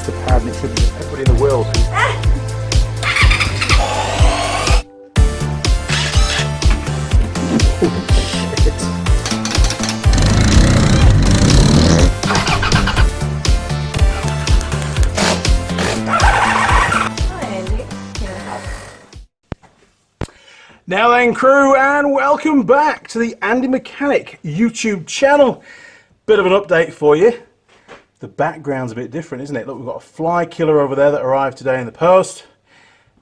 the pad and it should be everybody in the world. Now then, crew, and welcome back to the Andy Mechanic YouTube channel. Bit of an update for you. The background's a bit different, isn't it? Look, we've got a fly killer over there that arrived today in the post.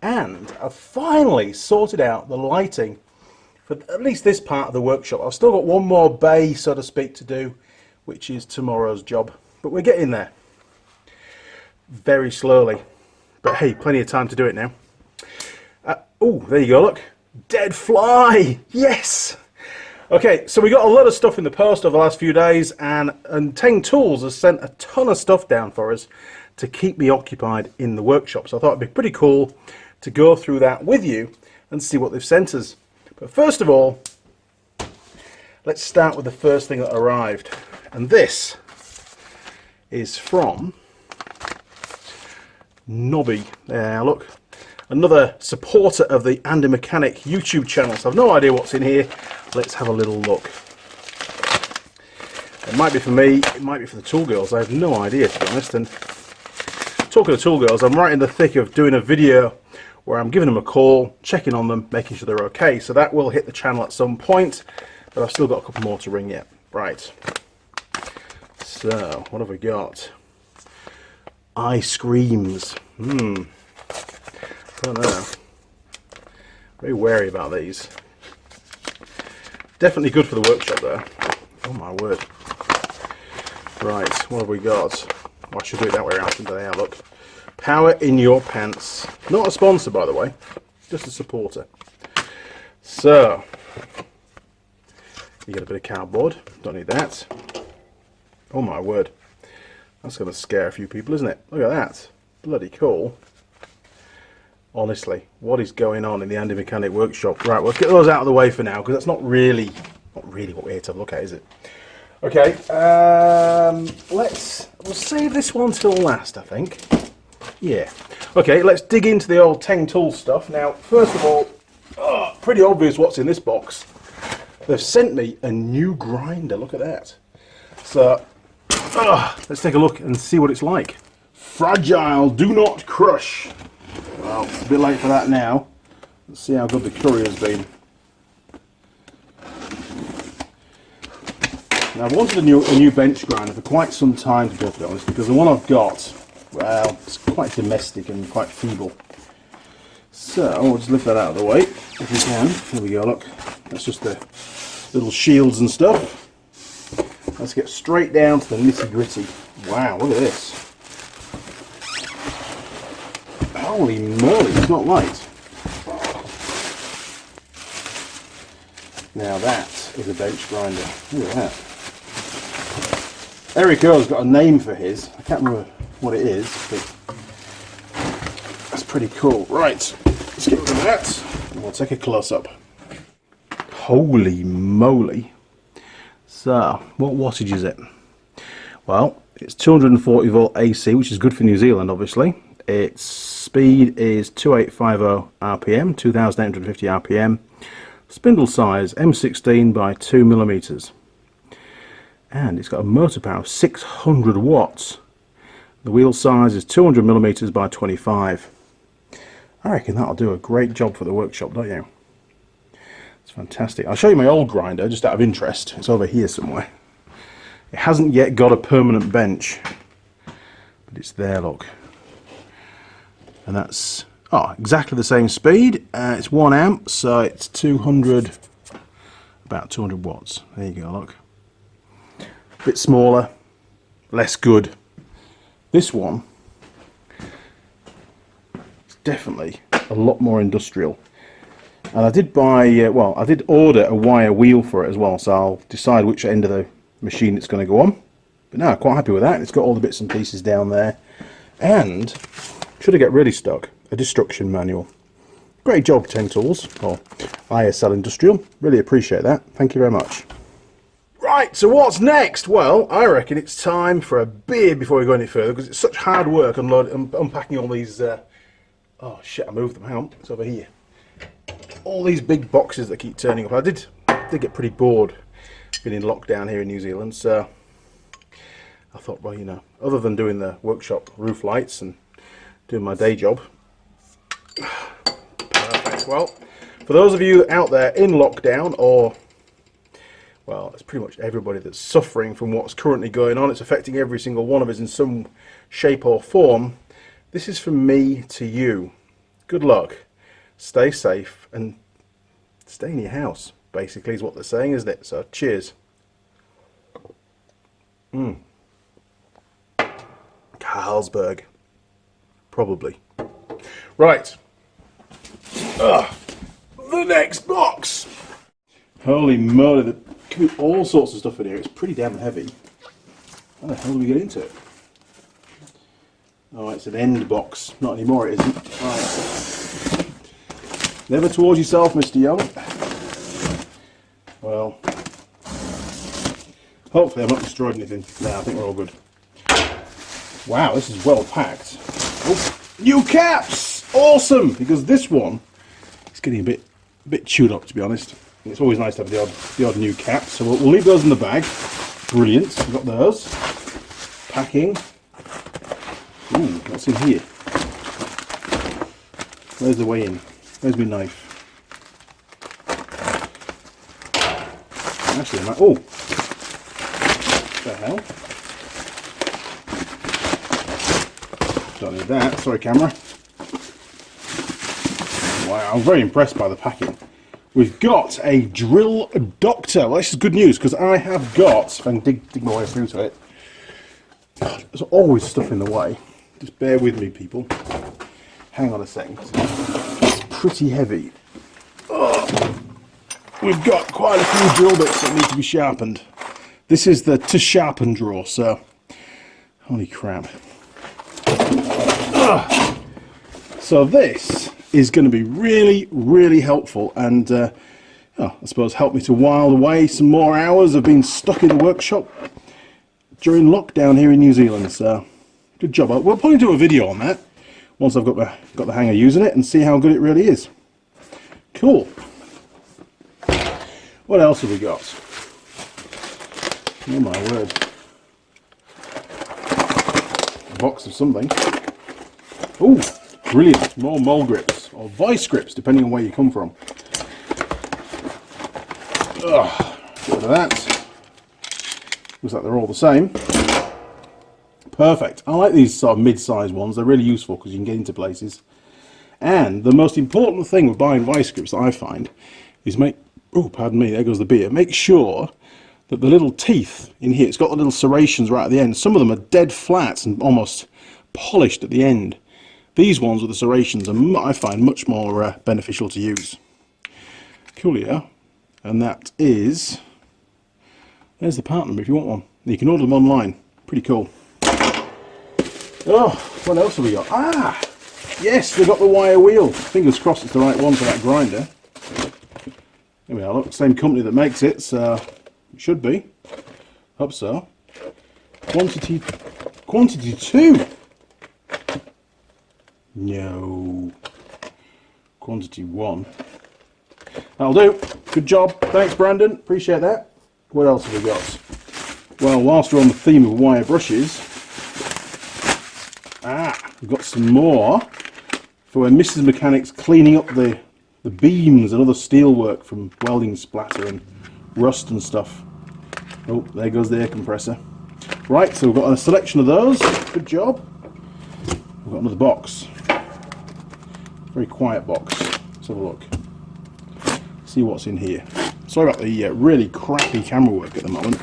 And I've finally sorted out the lighting for at least this part of the workshop. I've still got one more bay, so to speak, to do, which is tomorrow's job. But we're getting there. Very slowly. But hey, plenty of time to do it now. Oh, there you go, look. Dead fly! Yes! Okay, so we got a lot of stuff in the post over the last few days, and Teng Tools has sent a ton of stuff down for us to keep me occupied in the workshop. So I thought it'd be pretty cool to go through that with you and see what they've sent us. But first of all, let's start with the first thing that arrived. And this is from Nobby. There, look. Another supporter of the Andy Mechanic YouTube channel. So I've no idea what's in here. Let's have a little look. It might be for me, it might be for the tool girls. I have no idea, to be honest. And talking to tool girls, I'm right in the thick of doing a video where I'm giving them a call, checking on them, making sure they're okay. So that will hit the channel at some point, but I've still got a couple more to ring yet. Right. So, what have we got? Ice creams. I don't know. Very wary about these. Definitely good for the workshop though. Oh my word. Right, what have we got? Well, I should do it that way around, shouldn't I? Look. Power in your pants. Not a sponsor, by the way. Just a supporter. So, you get a bit of cardboard. Don't need that. Oh my word. That's going to scare a few people, isn't it? Look at that. Bloody cool. Honestly, what is going on in the Andy Mechanic workshop? Right, let's get those out of the way for now, because that's not really what we're here to look at, is it? Okay, we'll save this one till last, I think. Yeah. Okay, let's dig into the old Teng Tools stuff. Now, first of all, pretty obvious what's in this box. They've sent me a new grinder. Look at that. So, let's take a look and see what it's like. Fragile, do not crush. Well, it's a bit late for that now. Let's see how good the curry has been. Now, I've wanted a new bench grinder for quite some time, to be honest, because the one I've got, well, it's quite domestic and quite feeble. So, we'll just lift that out of the way, if we can. There we go, look. That's just the little shields and stuff. Let's get straight down to the nitty-gritty. Wow, look at this. Holy moly, it's not light. Now that is a bench grinder. Look at that. Eric Earl's got a name for his. I can't remember what it is, but that's pretty cool. Right, let's get rid of that and we'll take a close-up. Holy moly. So, what wattage is it? Well, it's 240 volt AC, which is good for New Zealand, obviously. Its speed is 2850 RPM, 2850 RPM. Spindle size M16 by 2 millimeters. And it's got a motor power of 600 watts. The wheel size is 200 millimeters by 25. I reckon that'll do a great job for the workshop, don't you? It's fantastic. I'll show you my old grinder just out of interest. It's over here somewhere. It hasn't yet got a permanent bench, but it's there, look. And that's exactly the same speed. It's 1 amp, so it's 200, about 200 watts. There you go, look. A bit smaller, less good. This one is definitely a lot more industrial. And I did buy, I did order a wire wheel for it as well, so I'll decide which end of the machine it's going to go on. But no, quite happy with that. It's got all the bits and pieces down there. And should I get really stuck, a destruction manual. Great job, Teng Tools, or ISL Industrial. Really appreciate that. Thank you very much. Right, so what's next? Well, I reckon it's time for a beer before we go any further, because it's such hard work unpacking all these... oh shit, I moved them. Hang on, it's over here. All these big boxes that keep turning up. I did get pretty bored being in lockdown here in New Zealand, so I thought, well, you know, other than doing the workshop roof lights and doing my day job. Perfect. Well, for those of you out there in lockdown, or, well, it's pretty much everybody that's suffering from what's currently going on, it's affecting every single one of us in some shape or form, this is from me to you. Good luck. Stay safe and stay in your house, basically, is what they're saying, isn't it? So, cheers. Carlsberg. Probably. Right. The next box. Holy moly, there can be all sorts of stuff in here. It's pretty damn heavy. How the hell do we get into it? Oh, it's an end box. Not anymore, it isn't. Right. Never towards yourself, Mr. Young. Well, hopefully I've not destroyed anything. No, I think we're all good. Wow, this is well packed. Oh, new caps! Awesome! Because this one is getting a bit chewed up, to be honest. It's always nice to have the odd new cap. So we'll leave those in the bag. Brilliant. We've got those. Packing. Ooh, what's in here? Where's the way in? Where's my knife? Actually, I'm like, oh! What the hell? Don't need that. Sorry, camera. Wow, I'm very impressed by the packing. We've got a drill doctor. Well, this is good news because I have got, if I can dig my way through to it, there's always stuff in the way. Just bear with me, people. Hang on a second. It's pretty heavy. Oh, we've got quite a few drill bits that need to be sharpened. This is the to sharpen drawer, so holy crap. So this is going to be really, really helpful, and I suppose help me to while away some more hours of being stuck in the workshop during lockdown here in New Zealand. So good job. We'll probably do a video on that once I've got the hang of using it and see how good it really is. Cool. What else have we got? Oh my word. A box of something. Oh, brilliant. More mole grips, or vice grips, depending on where you come from. Get rid of that. Looks like they're all the same. Perfect. I like these sort of mid-sized ones. They're really useful because you can get into places. And the most important thing with buying vice grips that I find is oh, pardon me, there goes the beer. Make sure that the little teeth in here, it's got the little serrations right at the end. Some of them are dead flat and almost polished at the end. These ones with the serrations are, I find, much more beneficial to use. Coolio. And that is, there's the part number if you want one. You can order them online. Pretty cool. Oh, what else have we got? Ah, yes, they've got the wire wheel. Fingers crossed it's the right one for that grinder. Here we are, look, same company that makes it, so it should be. Hope so. Quantity 2. No. Quantity 1. That'll do. Good job. Thanks, Brandon. Appreciate that. What else have we got? Well, whilst we're on the theme of wire brushes, we've got some more for when Mrs. Mechanic's cleaning up the beams and other steel work from welding splatter and rust and stuff. Oh, there goes the air compressor. Right, so we've got a selection of those. Good job. We've got another box. Very quiet box. Let's have a look. See what's in here. Sorry about the really crappy camera work at the moment.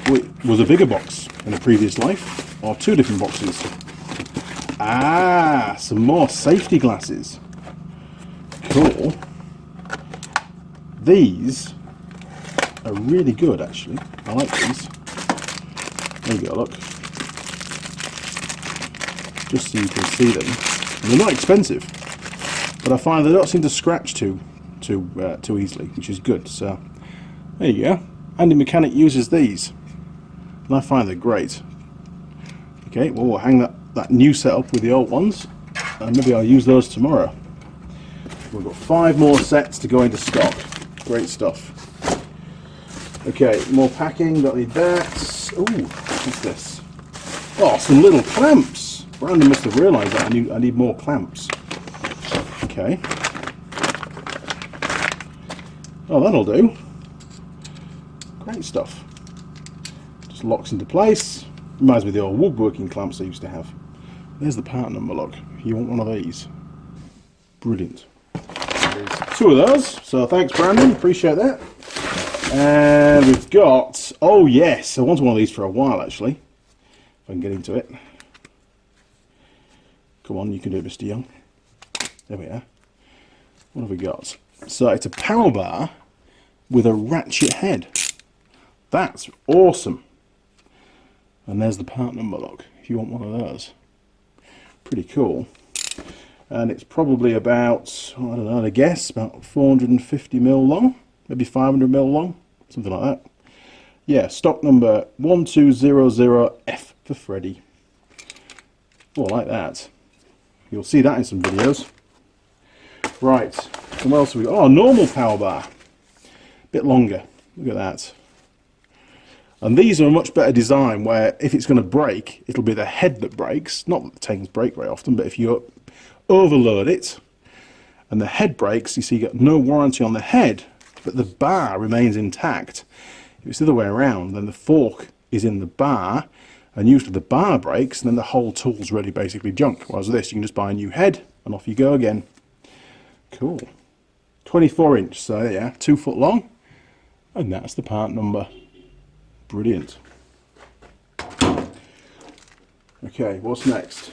It was a bigger box in a previous life, or 2 different boxes. Ah, some more safety glasses. Cool. These are really good, actually. I like these. There you go, look. Just so you can see them. And they're not expensive, but I find they don't seem to scratch too easily, which is good. So There you go. Andy Mechanic uses these, and I find they're great. Okay, well, we'll hang that new setup with the old ones, and maybe I'll use those tomorrow. We've got 5 more sets to go into stock. Great stuff. Okay, more packing, don't need that. Ooh, what's this? Oh, some little clamps. Brandon must have realised that I need more clamps. Okay. Oh, that'll do. Great stuff. Just locks into place. Reminds me of the old woodworking clamps I used to have. There's the part number, look. You want one of these. Brilliant. There's 2 of those, so thanks Brandon, appreciate that. And we've got, oh yes, I wanted one of these for a while actually. If I can get into it. Come on, you can do it, Mr. Young. There we are. What have we got? So it's a power bar with a ratchet head. That's awesome. And there's the part number, look, if you want one of those. Pretty cool. And it's probably about, I don't know, I guess, about 450mm long, maybe 500mm long, something like that. Yeah, stock number 1200F for Freddy. Oh, I like that. You'll see that in some videos. Right, and what else have we got? Oh, normal power bar. Bit longer. Look at that. And these are a much better design where if it's going to break, it'll be the head that breaks. Not that the tanks break very often, but if you overload it and the head breaks, you see you get no warranty on the head, but the bar remains intact. If it's the other way around, then the fork is in the bar, and usually the bar breaks, and then the whole tool's really basically junk. Whereas this, you can just buy a new head, and off you go again. Cool. 24 inch, so yeah, 2 foot long, and that's the part number. Brilliant. Okay, what's next?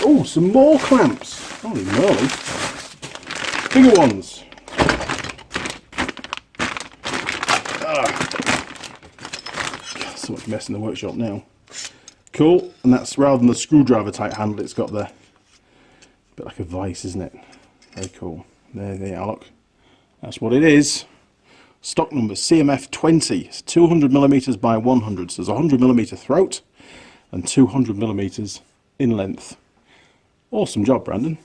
Oh, some more clamps. Holy moly. Bigger ones. God, so much mess in the workshop now. Cool, and that's rather than the screwdriver type handle, it's got the bit like a vice, isn't it? Very cool. There they are, look. That's what it is. Stock number CMF20. It's 200mm by 100. So there's a 100mm throat and 200mm in length. Awesome job, Brandon.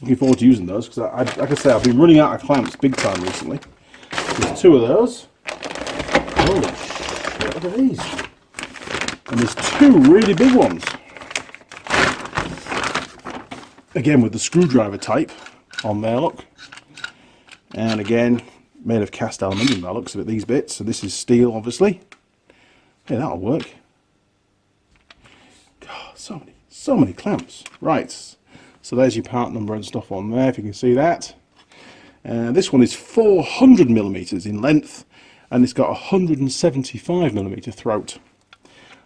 Looking forward to using those because, like I say, I've been running out of clamps big time recently. There's 2 of those. Holy shit, look at these. And there's 2 really big ones. Again, with the screwdriver type on there, look. And again, made of cast aluminium by the looks of it, these bits. So this is steel, obviously. Yeah, that'll work. God, so many clamps. Right, so there's your part number and stuff on there, if you can see that. This one is 400mm in length, and it's got a 175mm throat.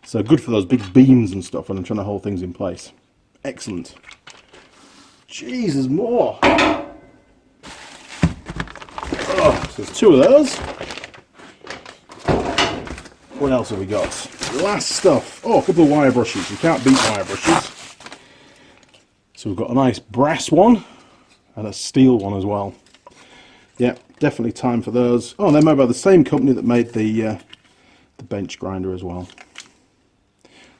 So good for those big beams and stuff when I'm trying to hold things in place. Excellent. Jeez, there's more. Oh, so there's 2 of those. What else have we got? Last stuff. Oh, a couple of wire brushes. You can't beat wire brushes. So we've got a nice brass one and a steel one as well. Yeah, definitely time for those. Oh, and they're made by the same company that made the bench grinder as well.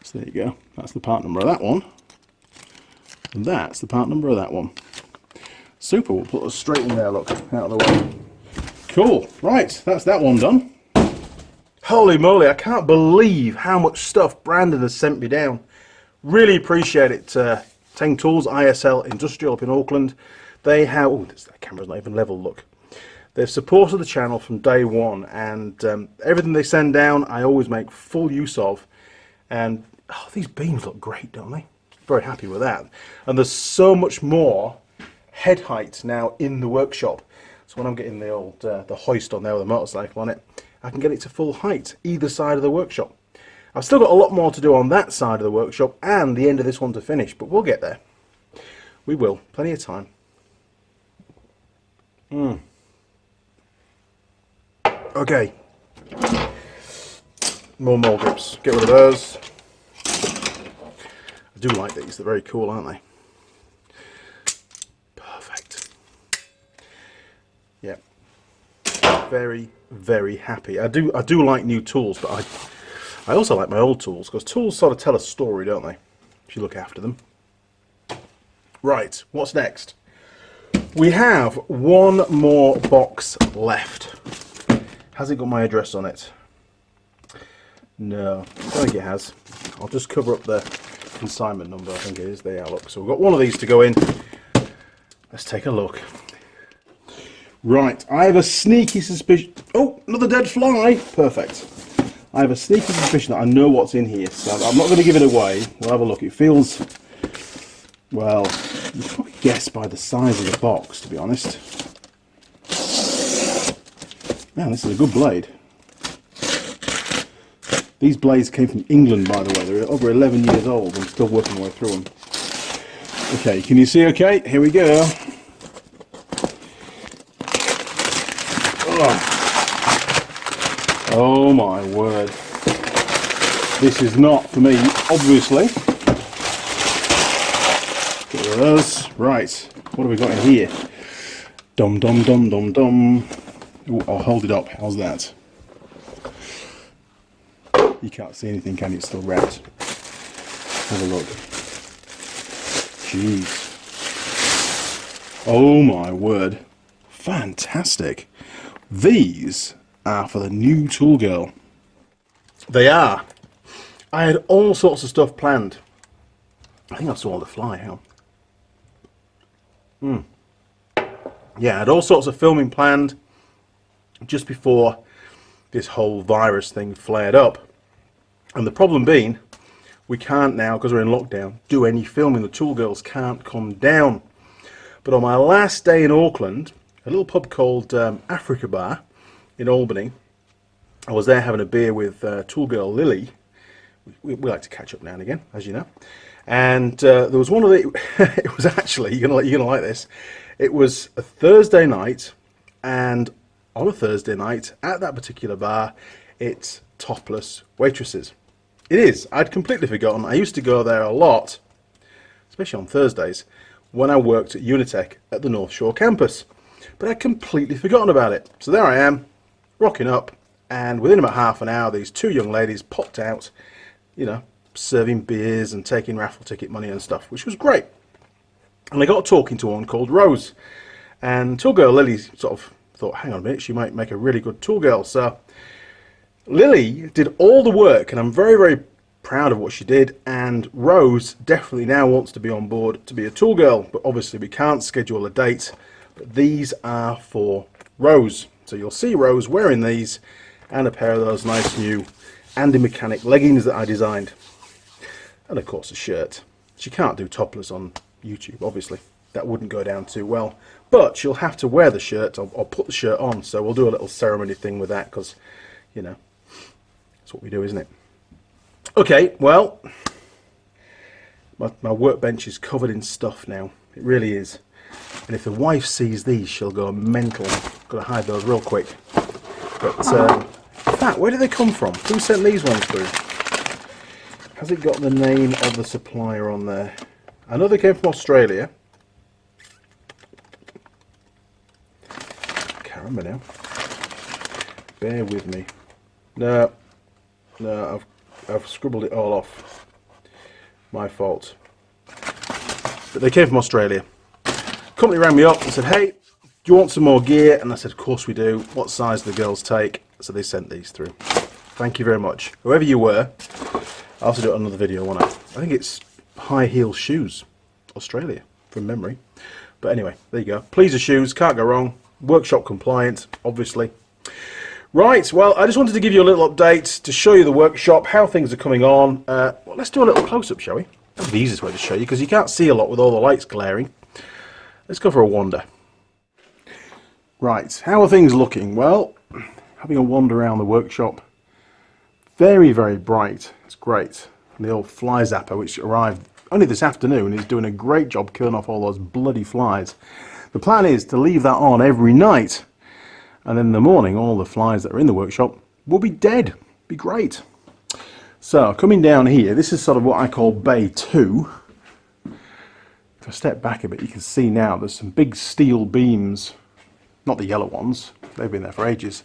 So there you go. That's the part number of that one. And that's the part number of that one. Super, we'll put those straight in there, look, out of the way. Cool, right, that's that one done. Holy moly, I can't believe how much stuff Brandon has sent me down. Really appreciate it. Teng Tools, ISL Industrial up in Auckland. They have, oh, that camera's not even level, look. They've supported the channel from day one, and everything they send down, I always make full use of. And oh, these beams look great, don't they? Very happy with that. And there's so much more head height now in the workshop. So when I'm getting the old the hoist on there with a motorcycle on it, I can get it to full height either side of the workshop. I've still got a lot more to do on that side of the workshop and the end of this one to finish, but we'll get there. We will. Plenty of time. Okay. More mole grips. Get rid of those. I do like these. They're very cool, aren't they? Perfect. Yeah. very, very happy. I do like new tools, but I also like my old tools, because tools sort of tell a story, don't they? If you look after them. Right, what's next? We have one more box left. Has it got my address on it? No, I don't think it has. I'll just cover up the consignment number, I think it is. There you are, look. So we've got one of these to go in. Let's take a look. Right, I have a sneaky suspicion. Oh, another dead fly. Perfect. I have a sneaky suspicion that I know what's in here, so I'm not going to give it away. We'll have a look. It feels, well, you can probably guess by the size of the box, to be honest. Man, this is a good blade. These blades came from England, by the way. They're over 11 years old. I'm still working my way through them. Okay, can you see okay? Here we go. Oh my word. This is not for me, obviously. Get rid of those. Right, what have we got in here? Dum dum dum dum dum. Ooh, I'll hold it up. How's that? You can't see anything, can you? It's still wrapped. Have a look. Jeez. Oh my word. Fantastic. These are for the new tool girl. They are. I had all sorts of stuff planned. I think I swallowed a fly. Hang on. Yeah, I had all sorts of filming planned just before this whole virus thing flared up. And the problem being, we can't now, because we're in lockdown, do any filming. The tool girls can't come down. But on my last day in Auckland, a little pub called Africa Bar in Albany, I was there having a beer with tool girl Lily. We like to catch up now and again, as you know. And there was one of the, it was actually, you're gonna like this. It was a Thursday night, and on a Thursday night at that particular bar, it's topless waitresses. It is. I'd completely forgotten. I used to go there a lot, especially on Thursdays, when I worked at Unitech at the North Shore campus. But I'd completely forgotten about it. So there I am, rocking up, and within about half an hour, these two young ladies popped out, you know, serving beers and taking raffle ticket money and stuff, which was great. And I got talking to one called Rose. And tool girl Lily sort of thought, hang on a minute, she might make a really good tool girl. So Lily did all the work, and I'm very, very proud of what she did. And Rose definitely now wants to be on board to be a tool girl, but obviously we can't schedule a date. But these are for Rose. So you'll see Rose wearing these and a pair of those nice new Andy Mechanic leggings that I designed. And of course a shirt. She can't do topless on YouTube, obviously. That wouldn't go down too well. But she'll have to wear the shirt or put the shirt on. So we'll do a little ceremony thing with that because, you know, that's what we do, isn't it? Okay, well, my workbench is covered in stuff now. It really is. And if the wife sees these, she'll go mental. Got to hide those real quick. But in fact, where did they come from? Who sent these ones through? Has it got the name of the supplier on there? I know they came from Australia. I can't remember now. Bear with me. No, I've scribbled it all off. My fault. But they came from Australia. Company rang me up and said, hey, do you want some more gear? And I said, of course we do. What size do the girls take? So they sent these through. Thank you very much. Whoever you were, I'll also do another video, won't I? I think it's high heel shoes, Australia, from memory. But anyway, there you go. Pleaser shoes, can't go wrong. Workshop compliant, obviously. Right, well, I just wanted to give you a little update to show you the workshop, how things are coming on. Well, let's do a little close-up, shall we? That's the easiest way to show you, because you can't see a lot with all the lights glaring. Let's go for a wander. Right, how are things looking? Well, having a wander around the workshop. Very, very bright. It's great. And the old fly zapper, which arrived only this afternoon, is doing a great job killing off all those bloody flies. The plan is to leave that on every night. And then in the morning, all the flies that are in the workshop will be dead. Be great. So, coming down here, this is sort of what I call Bay 2. If I step back a bit, you can see now there's some big steel beams. not the yellow ones, they've been there for ages.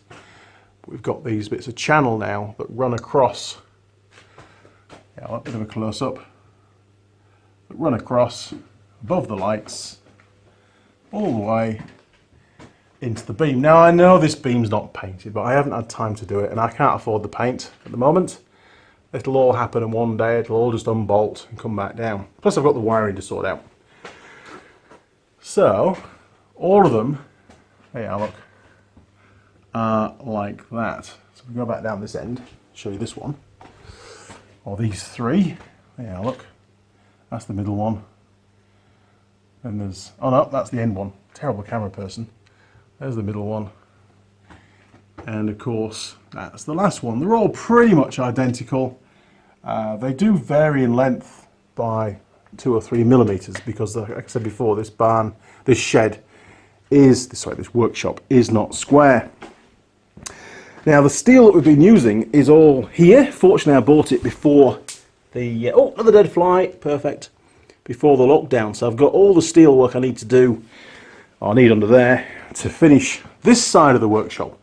But we've got these bits of channel now that run across, yeah, a bit of a close-up, that run across above the lights all the way into the beam. Now I know this beam's not painted, but I haven't had time to do it and I can't afford the paint at the moment. It'll all happen in one day, it'll all just unbolt and come back down. Plus I've got the wiring to sort out. So, all of them, there you are, look, are like that. So we go back down this end, show you this one, or these three, there you are, look, that's the middle one. And there's, oh no, that's the end one, terrible camera person. There's the middle one. And of course, that's the last one. They're all pretty much identical. They do vary in length by 2 or 3 millimeters because, like I said before, this barn, this shed is, this workshop is not square. Now the steel that we've been using is all here. Fortunately, I bought it before the, oh, another dead fly, perfect, before the lockdown. So I've got all the steel work I need to do, or I need under there, to finish this side of the workshop.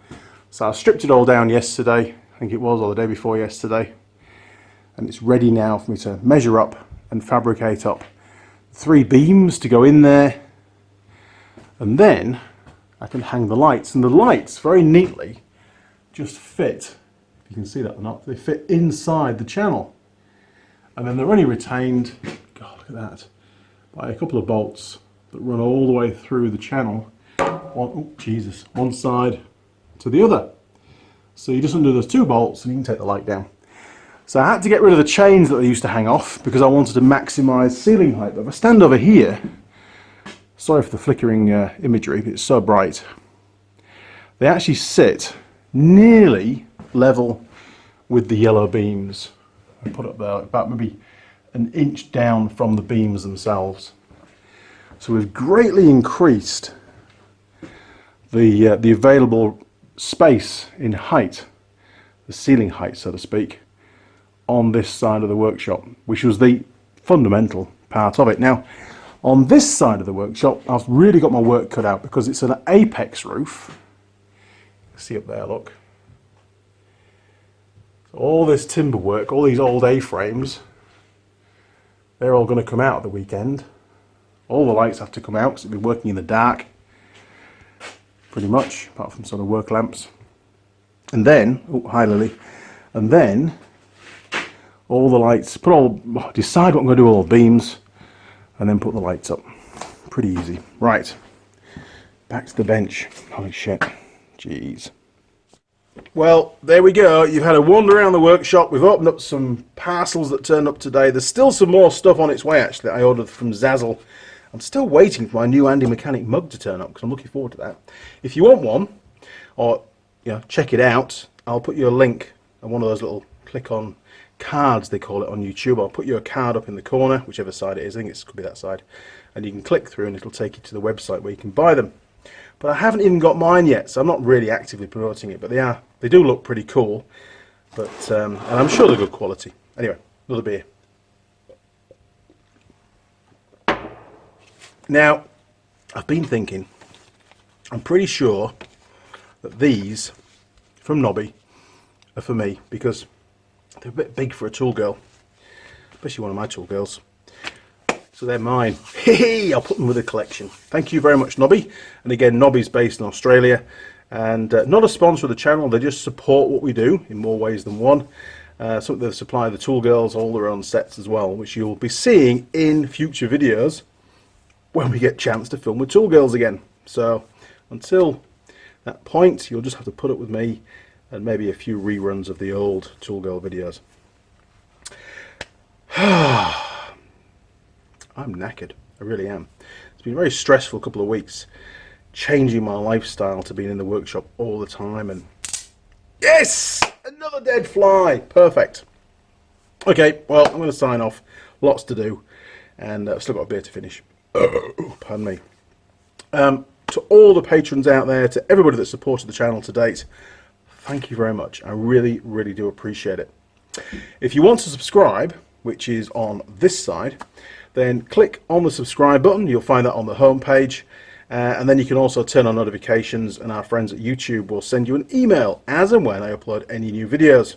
So I stripped it all down yesterday, I think it was, or the day before yesterday. And it's ready now for me to measure up and fabricate up 3 beams to go in there. And then I can hang the lights. And the lights, very neatly, just fit, if you can see that or not, they fit inside the channel. And then they're only retained, God, look at that, by a couple of bolts that run all the way through the channel. One side to the other. So you just undo those 2 bolts and you can take the light down. So I had to get rid of the chains that they used to hang off because I wanted to maximise ceiling height. But if I stand over here, sorry for the flickering imagery, but it's so bright, they actually sit nearly level with the yellow beams. I put up there about maybe an inch down from the beams themselves. So we've greatly increased the available space in height, the ceiling height, so to speak, on this side of the workshop, which was the fundamental part of it. Now, on this side of the workshop, I've really got my work cut out because it's an apex roof. See up there, look. So all this timber work, all these old A-frames, they're all going to come out at the weekend. All the lights have to come out because it'll be working in the dark, pretty much, apart from sort of work lamps. And then, oh, hi Lily, and then all the lights, decide what I'm going to do with all the beams, and then put the lights up. Pretty easy. Right, back to the bench. Holy shit, jeez. Well, there we go. You've had a wander around the workshop. We've opened up some parcels that turned up today. There's still some more stuff on its way, actually, I ordered from Zazzle. I'm still waiting for my new Andy Mechanic mug to turn up because I'm looking forward to that. If you want one, or check it out, I'll put you a link on one of those little click-on cards, they call it on YouTube. I'll put you a card up in the corner, whichever side it is. I think it could be that side. And you can click through and it'll take you to the website where you can buy them. But I haven't even got mine yet, so I'm not really actively promoting it. But they do look pretty cool. But and I'm sure they're good quality. Anyway, another beer. Now, I've been thinking, I'm pretty sure that these from Nobby are for me because they're a bit big for a tool girl, especially one of my tool girls. So they're mine. Hey, I'll put them with a collection. Thank you very much, Nobby. And again, Nobby's based in Australia and not a sponsor of the channel. They just support what we do in more ways than one. Some they supply the tool girls all their own sets as well, which you'll be seeing in future videos when we get a chance to film with tool girls again. So until that point, you'll just have to put up with me and maybe a few reruns of the old tool girl videos. I'm knackered, I really am. It's been a very stressful couple of weeks, changing my lifestyle to being in the workshop all the time, and yes, another dead fly, perfect. Okay, well, I'm going to sign off, lots to do, and I've still got a beer to finish. Pardon me. To all the patrons out there, to everybody that supported the channel to date, thank you very much. I really, really do appreciate it. If you want to subscribe, which is on this side, then click on the subscribe button. You'll find that on the home page, And then you can also turn on notifications, and our friends at YouTube will send you an email as and when I upload any new videos.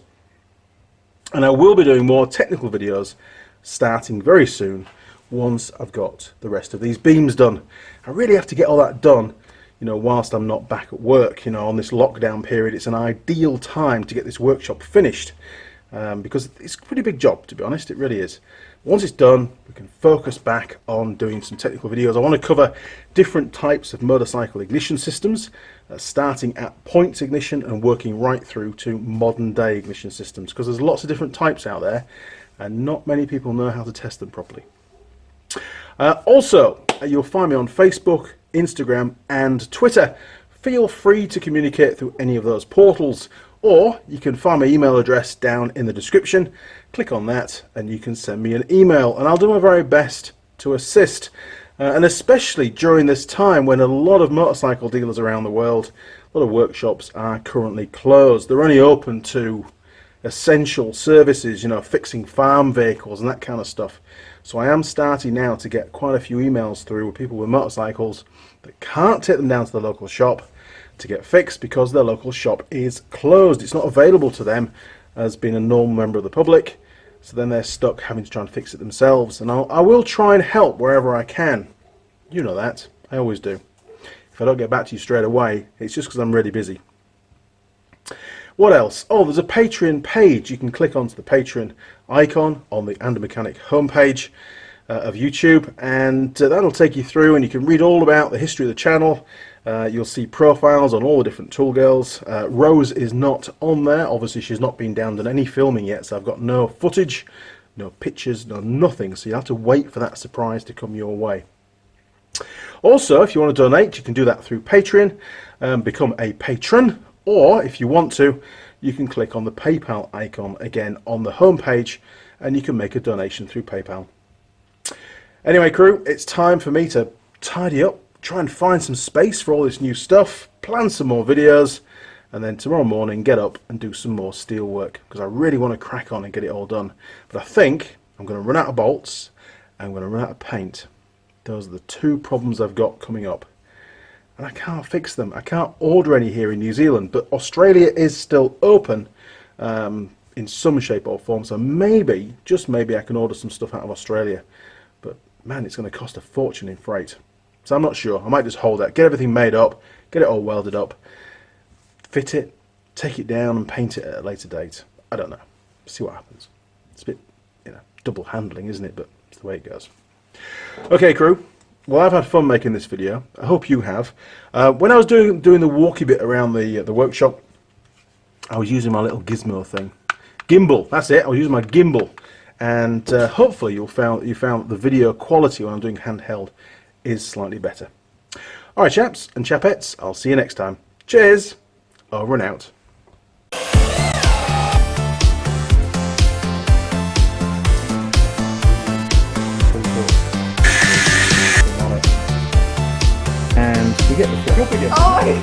And I will be doing more technical videos starting very soon once I've got the rest of these beams done. I really have to get all that done, you know, whilst I'm not back at work. You know, on this lockdown period, it's an ideal time to get this workshop finished, because it's a pretty big job, to be honest. It really is. Once it's done, we can focus back on doing some technical videos. I want to cover different types of motorcycle ignition systems, starting at points ignition and working right through to modern day ignition systems, because there's lots of different types out there and not many people know how to test them properly. Also, you'll find me on Facebook, Instagram and Twitter. Feel free to communicate through any of those portals, or you can find my email address down in the description. Click on that and you can send me an email, and I'll do my very best to assist. And especially during this time when a lot of motorcycle dealers around the world, a lot of workshops are currently closed. They're only open to essential services, you know, fixing farm vehicles and that kind of stuff. So I am starting now to get quite a few emails through with people with motorcycles that can't take them down to the local shop to get fixed because their local shop is closed. It's not available to them as being a normal member of the public. So then they're stuck having to try and fix it themselves. And I will try and help wherever I can. You know that. I always do. If I don't get back to you straight away, it's just because I'm really busy. What else? Oh, there's a Patreon page. You can click onto the Patreon icon on the And Mechanic homepage of YouTube, and that'll take you through, and you can read all about the history of the channel. You'll see profiles on all the different tool girls. Rose is not on there. Obviously, she's not been down done any filming yet, so I've got no footage, no pictures, no nothing. So you have to wait for that surprise to come your way. Also, if you want to donate, you can do that through Patreon, become a patron, or if you want to, you can click on the PayPal icon again on the home page, and you can make a donation through PayPal. Anyway, crew, it's time for me to tidy up, try and find some space for all this new stuff, plan some more videos, and then tomorrow morning get up and do some more steel work, because I really want to crack on and get it all done. But I think I'm going to run out of bolts and I'm going to run out of paint. Those are the two problems I've got coming up, and I can't fix them. I can't order any here in New Zealand, but Australia is still open in some shape or form, so maybe, just maybe, I can order some stuff out of Australia. But man, it's going to cost a fortune in freight, so I'm not sure. I might just hold that, get everything made up, get it all welded up, fit it, take it down and paint it at a later date. I don't know, see what happens. It's a bit, you know, double handling, isn't it? But it's the way it goes. Okay, crew, well, I've had fun making this video. I hope you have. When I was doing the walkie bit around the workshop, I was using my little gizmo thing. Gimbal, that's it. I was using my gimbal. And hopefully you found that the video quality when I'm doing handheld is slightly better. Alright, chaps and chapettes, I'll see you next time. Cheers, over and out. And we get the flip again. Oh. Really.